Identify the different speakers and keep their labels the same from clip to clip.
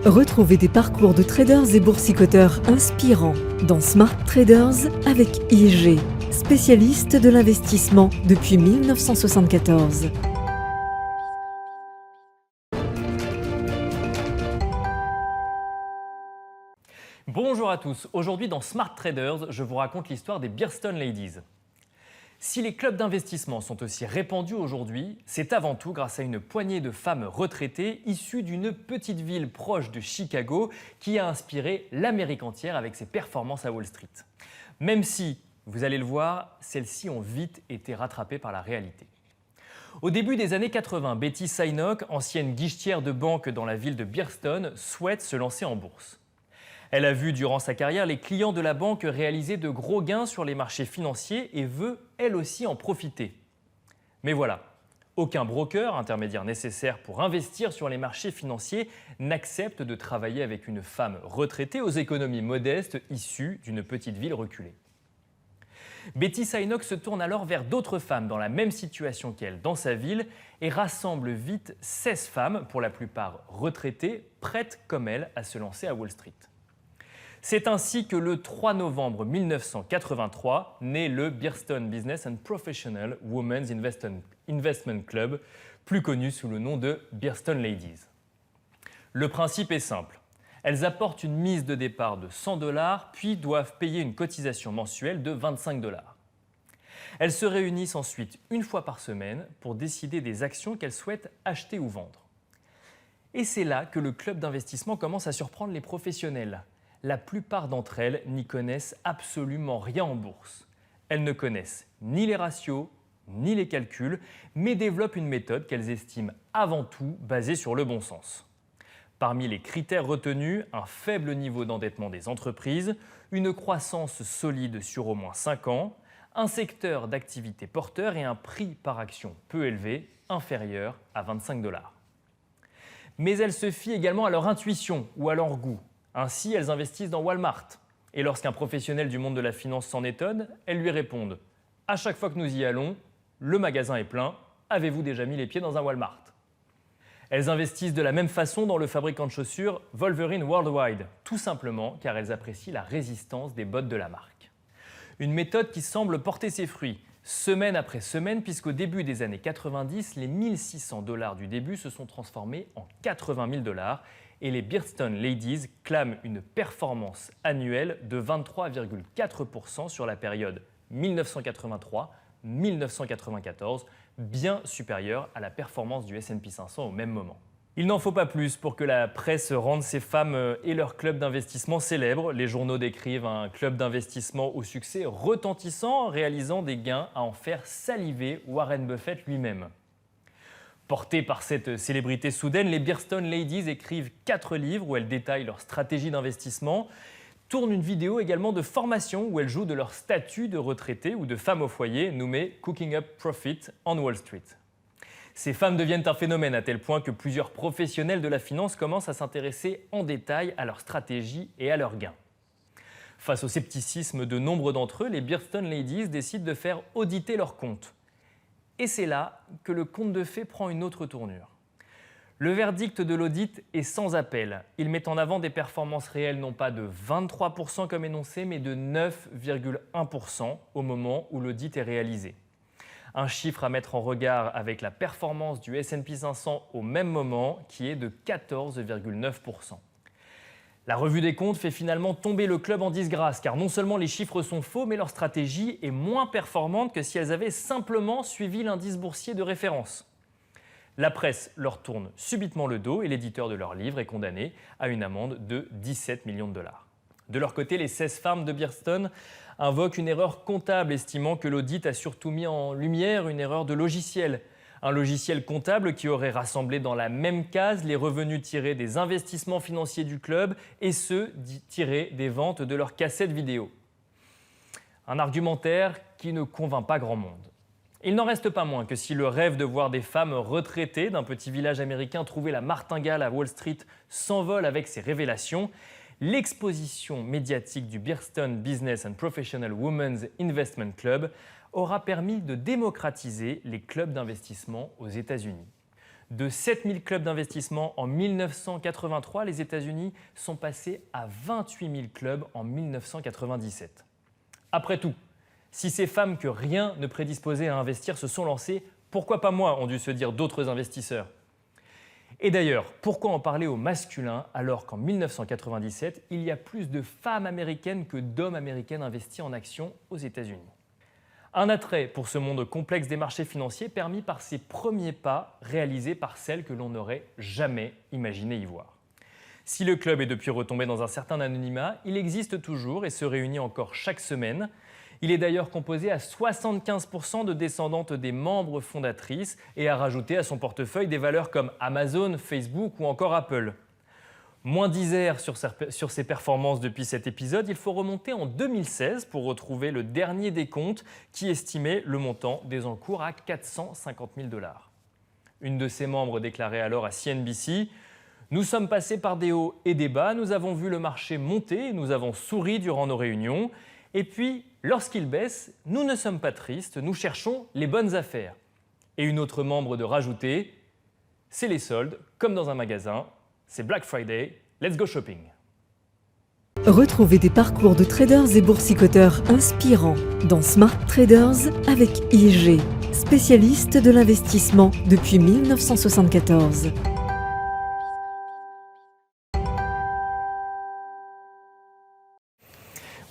Speaker 1: Retrouvez des parcours de traders et boursicoteurs inspirants dans Smart Traders avec IG, spécialiste de l'investissement depuis 1974.
Speaker 2: Bonjour à tous, aujourd'hui dans Smart Traders, je vous raconte l'histoire des Bearston Ladies. Si les clubs d'investissement sont aussi répandus aujourd'hui, c'est avant tout grâce à une poignée de femmes retraitées issues d'une petite ville proche de Chicago qui a inspiré l'Amérique entière avec ses performances à Wall Street. Même si, vous allez le voir, celles-ci ont vite été rattrapées par la réalité. Au début des années 80, Betty Synock, ancienne guichetière de banque dans la ville de Bearston, souhaite se lancer en bourse. Elle a vu durant sa carrière les clients de la banque réaliser de gros gains sur les marchés financiers et veut elle aussi en profiter. Mais voilà, aucun broker, intermédiaire nécessaire pour investir sur les marchés financiers, n'accepte de travailler avec une femme retraitée aux économies modestes issue d'une petite ville reculée. Betty Synock se tourne alors vers d'autres femmes dans la même situation qu'elle dans sa ville et rassemble vite 16 femmes, pour la plupart retraitées, prêtes comme elle à se lancer à Wall Street. C'est ainsi que le 3 novembre 1983 naît le Bearston Business and Professional Women's Investment Club, plus connu sous le nom de Bearston Ladies. Le principe est simple. Elles apportent une mise de départ de 100 $, puis doivent payer une cotisation mensuelle de 25 $. Elles se réunissent ensuite une fois par semaine pour décider des actions qu'elles souhaitent acheter ou vendre. Et c'est là que le club d'investissement commence à surprendre les professionnels. La plupart d'entre elles n'y connaissent absolument rien en bourse. Elles ne connaissent ni les ratios, ni les calculs, mais développent une méthode qu'elles estiment avant tout basée sur le bon sens. Parmi les critères retenus, un faible niveau d'endettement des entreprises, une croissance solide sur au moins 5 ans, un secteur d'activité porteur et un prix par action peu élevé, inférieur à 25 $. Mais elles se fient également à leur intuition ou à leur goût. Ainsi, elles investissent dans Walmart. Et lorsqu'un professionnel du monde de la finance s'en étonne, elles lui répondent « À chaque fois que nous y allons, le magasin est plein, avez-vous déjà mis les pieds dans un Walmart ?» Elles investissent de la même façon dans le fabricant de chaussures Wolverine Worldwide, tout simplement car elles apprécient la résistance des bottes de la marque. Une méthode qui semble porter ses fruits, semaine après semaine, puisqu'au début des années 90, les 1 600 $ du début se sont transformés en 80 000 $ et les Bearston Ladies clament une performance annuelle de 23,4% sur la période 1983-1994, bien supérieure à la performance du S&P 500 au même moment. Il n'en faut pas plus pour que la presse rende ces femmes et leur club d'investissement célèbres. Les journaux décrivent un club d'investissement au succès retentissant, réalisant des gains à en faire saliver Warren Buffett lui-même. Portées par cette célébrité soudaine, les Bearston Ladies écrivent 4 livres où elles détaillent leur stratégie d'investissement, tournent une vidéo également de formation où elles jouent de leur statut de retraitée ou de femme au foyer nommée Cooking Up Profit on Wall Street. Ces femmes deviennent un phénomène à tel point que plusieurs professionnels de la finance commencent à s'intéresser en détail à leur stratégie et à leurs gains. Face au scepticisme de nombre d'entre eux, les Bearston Ladies décident de faire auditer leurs comptes. Et c'est là que le conte de fées prend une autre tournure. Le verdict de l'audit est sans appel. Il met en avant des performances réelles non pas de 23% comme énoncé, mais de 9,1% au moment où l'audit est réalisé. Un chiffre à mettre en regard avec la performance du S&P 500 au même moment, qui est de 14,9%. La revue des comptes fait finalement tomber le club en disgrâce, car non seulement les chiffres sont faux, mais leur stratégie est moins performante que si elles avaient simplement suivi l'indice boursier de référence. La presse leur tourne subitement le dos et l'éditeur de leur livre est condamné à une amende de 17 millions de $. De leur côté, les 16 femmes de Bearston invoquent une erreur comptable, estimant que l'audit a surtout mis en lumière une erreur de logiciel. Un logiciel comptable qui aurait rassemblé dans la même case les revenus tirés des investissements financiers du club et ceux tirés des ventes de leurs cassettes vidéo. Un argumentaire qui ne convainc pas grand monde. Il n'en reste pas moins que si le rêve de voir des femmes retraitées d'un petit village américain trouver la martingale à Wall Street s'envole avec ces révélations, l'exposition médiatique du Bearston Business and Professional Women's Investment Club aura permis de démocratiser les clubs d'investissement aux États-Unis. De 7000 clubs d'investissement en 1983, les États-Unis sont passés à 28 000 clubs en 1997. Après tout, si ces femmes que rien ne prédisposait à investir se sont lancées, pourquoi pas moi, ont dû se dire d'autres investisseurs. Et d'ailleurs, pourquoi en parler au masculin alors qu'en 1997, il y a plus de femmes américaines que d'hommes américains investis en actions aux États-Unis? Un attrait pour ce monde complexe des marchés financiers permis par ces premiers pas réalisés par celles que l'on n'aurait jamais imaginé y voir. Si le club est depuis retombé dans un certain anonymat, il existe toujours et se réunit encore chaque semaine. Il est d'ailleurs composé à 75% de descendantes des membres fondatrices et a rajouté à son portefeuille des valeurs comme Amazon, Facebook ou encore Apple. Moins d'isère sur ses performances depuis cet épisode, il faut remonter en 2016 pour retrouver le dernier décompte qui estimait le montant des encours à 450 000 $. Une de ses membres déclarait alors à CNBC « Nous sommes passés par des hauts et des bas, nous avons vu le marché monter, nous avons souri durant nos réunions. Et puis, lorsqu'il baisse, nous ne sommes pas tristes, nous cherchons les bonnes affaires. » Et une autre membre de rajouter « C'est les soldes, comme dans un magasin. C'est Black Friday, let's go shopping !»
Speaker 1: Retrouvez des parcours de traders et boursicoteurs inspirants dans Smart Traders avec IG, spécialiste de l'investissement depuis 1974.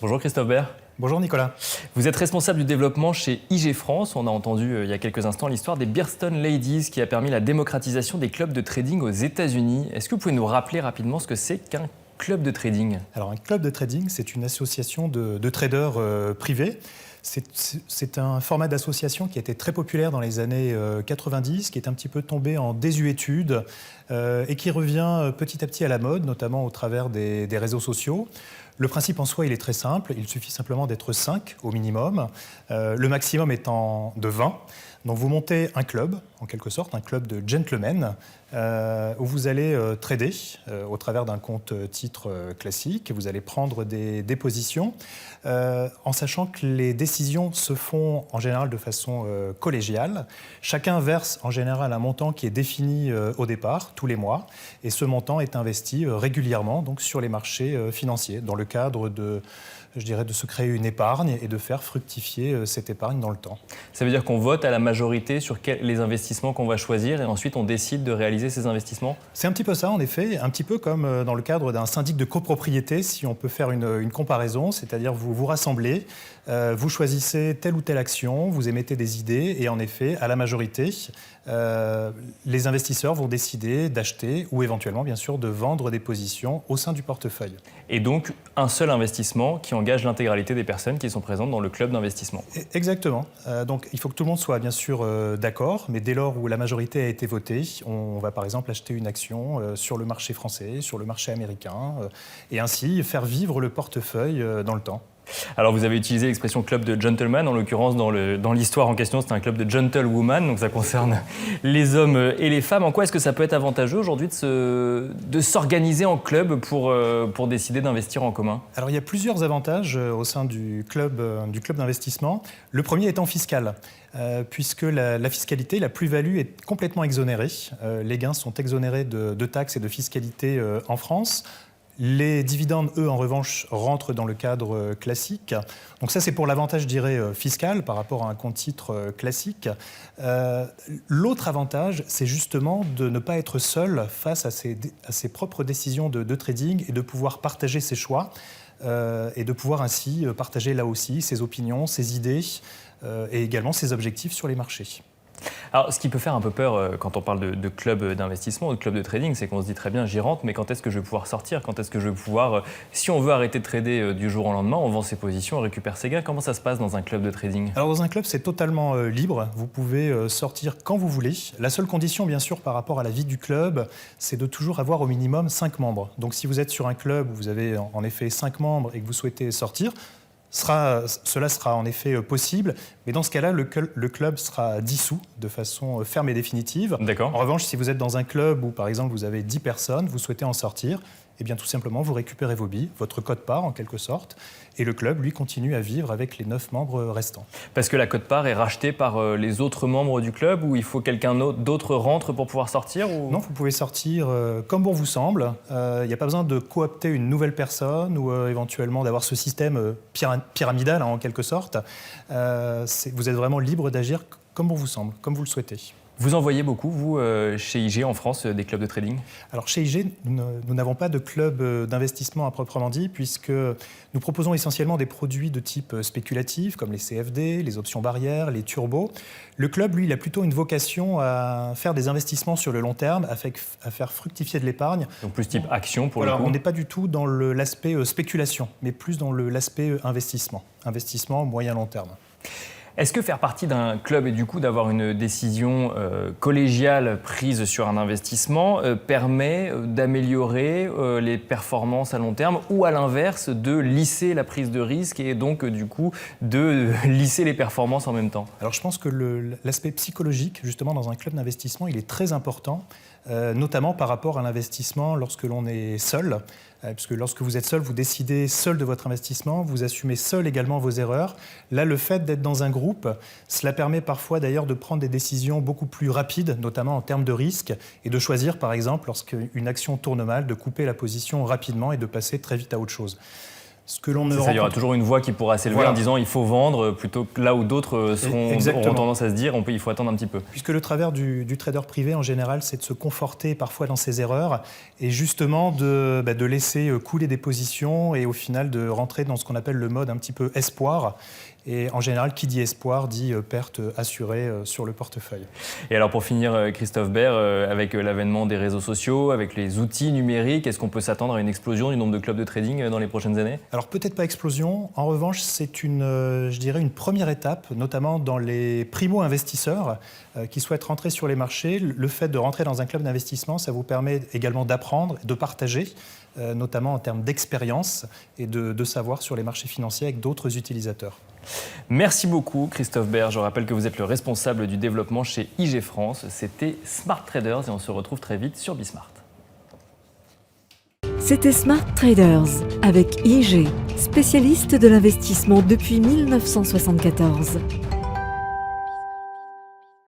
Speaker 2: Bonjour Christophe Baird.
Speaker 3: Bonjour Nicolas.
Speaker 2: Vous êtes responsable du développement chez IG France. On a entendu il y a quelques instants l'histoire des Bearstone Ladies qui a permis la démocratisation des clubs de trading aux États-Unis. Est-ce que vous pouvez nous rappeler rapidement ce que c'est qu'un club de trading?
Speaker 3: Alors un club de trading, c'est une association de traders privés. C'est un format d'association qui a été très populaire dans les années 90, qui est un petit peu tombé en désuétude et qui revient petit à petit à la mode, notamment au travers des réseaux sociaux. Le principe en soi, il est très simple. Il suffit simplement d'être 5 au minimum, le maximum étant de 20. Donc vous montez un club, en quelque sorte, un club de gentlemen, où vous allez trader au travers d'un compte titre classique. Vous allez prendre des positions, en sachant que les décisions se font en général de façon collégiale. Chacun verse en général un montant qui est défini au départ, tous les mois, et ce montant est investi régulièrement donc, sur les marchés financiers, dans le cadre de se créer une épargne et de faire fructifier cette épargne dans le temps.
Speaker 2: Ça veut dire qu'on vote à la majorité sur les investissements qu'on va choisir et ensuite on décide de réaliser ces investissements?
Speaker 3: C'est un petit peu ça en effet, un petit peu comme dans le cadre d'un syndic de copropriété, si on peut faire une comparaison, c'est-à-dire vous vous rassemblez, vous choisissez telle ou telle action, vous émettez des idées et en effet, à la majorité, les investisseurs vont décider d'acheter ou éventuellement bien sûr de vendre des positions au sein du portefeuille.
Speaker 2: Et donc un seul investissement qui engage l'intégralité des personnes qui sont présentes dans le club d'investissement.
Speaker 3: Exactement. Donc il faut que tout le monde soit bien sûr d'accord, mais dès lors où la majorité a été votée, on va par exemple acheter une action sur le marché français, sur le marché américain, et ainsi faire vivre le portefeuille dans le temps.
Speaker 2: Alors vous avez utilisé l'expression club de gentlemen, en l'occurrence dans l'histoire en question c'est un club de gentlewoman, donc ça concerne les hommes et les femmes. En quoi est-ce que ça peut être avantageux aujourd'hui de s'organiser en club pour décider d'investir en commun?
Speaker 3: Alors il y a plusieurs avantages au sein du club d'investissement. Le premier étant fiscal, puisque la fiscalité, la plus-value est complètement exonérée. Les gains sont exonérés de taxes et de fiscalité en France. Les dividendes, eux, en revanche, rentrent dans le cadre classique. Donc ça, c'est pour l'avantage, je dirais, fiscal par rapport à un compte titre classique. L'autre avantage, c'est justement de ne pas être seul face à ses propres décisions de trading et de pouvoir partager ses choix et de pouvoir ainsi partager là aussi ses opinions, ses idées et également ses objectifs sur les marchés.
Speaker 2: Alors, ce qui peut faire un peu peur quand on parle de club d'investissement ou de club de trading, c'est qu'on se dit très bien, j'y rentre, mais quand est-ce que je vais pouvoir sortir? Quand est-ce que je vais pouvoir... si on veut arrêter de trader du jour au lendemain, on vend ses positions, on récupère ses gains. Comment ça se passe dans un club de trading?
Speaker 3: Alors, dans un club, c'est totalement libre. Vous pouvez sortir quand vous voulez. La seule condition, bien sûr, par rapport à la vie du club, c'est de toujours avoir au minimum 5 membres. Donc, si vous êtes sur un club où vous avez en effet 5 membres et que vous souhaitez sortir, cela sera en effet possible, mais dans ce cas-là, le club sera dissous de façon ferme et définitive.
Speaker 2: D'accord.
Speaker 3: En revanche, si vous êtes dans un club où, par exemple, vous avez 10 personnes, vous souhaitez en sortir, Eh bien, tout simplement, vous récupérez vos billes, votre quote-part en quelque sorte, et le club, lui, continue à vivre avec les 9 membres restants.
Speaker 2: Parce que la quote-part est rachetée par les autres membres du club ou il faut quelqu'un d'autre rentre pour pouvoir sortir ou...
Speaker 3: Non, vous pouvez sortir comme bon vous semble. Il n'y a pas besoin de coopter une nouvelle personne ou éventuellement d'avoir ce système pyramidal en quelque sorte. Vous êtes vraiment libre d'agir comme bon vous semble, comme vous le souhaitez.
Speaker 2: Vous en voyez beaucoup, vous, chez IG en France, des clubs de trading?
Speaker 3: Alors chez IG, nous n'avons pas de club d'investissement à proprement dit, puisque nous proposons essentiellement des produits de type spéculatif, comme les CFD, les options barrières, les turbos. Le club, lui, il a plutôt une vocation à faire des investissements sur le long terme, à faire fructifier de l'épargne.
Speaker 2: Donc plus type action pour le coup.
Speaker 3: On n'est pas du tout dans l'aspect spéculation, mais plus dans l'aspect investissement moyen-long terme.
Speaker 2: Est-ce que faire partie d'un club et du coup d'avoir une décision collégiale prise sur un investissement permet d'améliorer les performances à long terme ou à l'inverse de lisser la prise de risque et donc du coup de lisser les performances en même temps?
Speaker 3: Alors je pense que l'aspect psychologique justement dans un club d'investissement il est très important, notamment par rapport à l'investissement lorsque l'on est seul. Puisque lorsque vous êtes seul, vous décidez seul de votre investissement, vous assumez seul également vos erreurs. Là, le fait d'être dans un groupe, cela permet parfois d'ailleurs de prendre des décisions beaucoup plus rapides, notamment en termes de risque, et de choisir, par exemple, lorsqu'une action tourne mal, de couper la position rapidement et de passer très vite à autre chose. Ce que l'on
Speaker 2: il y aura toujours une voix qui pourra s'élever en disant il faut vendre plutôt que là où d'autres auront tendance à se dire il faut attendre un petit peu.
Speaker 3: Puisque le travers du trader privé en général c'est de se conforter parfois dans ses erreurs et justement de laisser couler des positions et au final de rentrer dans ce qu'on appelle le mode un petit peu espoir. Et en général, qui dit espoir dit perte assurée sur le portefeuille.
Speaker 2: Et alors pour finir, Christophe Baird, avec l'avènement des réseaux sociaux, avec les outils numériques, est-ce qu'on peut s'attendre à une explosion du nombre de clubs de trading dans les prochaines années?
Speaker 3: Alors peut-être pas explosion. En revanche, c'est je dirais une première étape, notamment dans les primo-investisseurs qui souhaitent rentrer sur les marchés. Le fait de rentrer dans un club d'investissement, ça vous permet également d'apprendre, de partager, notamment en termes d'expérience et de savoir sur les marchés financiers avec d'autres utilisateurs.
Speaker 2: Merci beaucoup Christophe Baird. Je rappelle que vous êtes le responsable du développement chez IG France. C'était Smart Traders et on se retrouve très vite sur Bismart.
Speaker 1: C'était Smart Traders avec IG, spécialiste de l'investissement depuis 1974.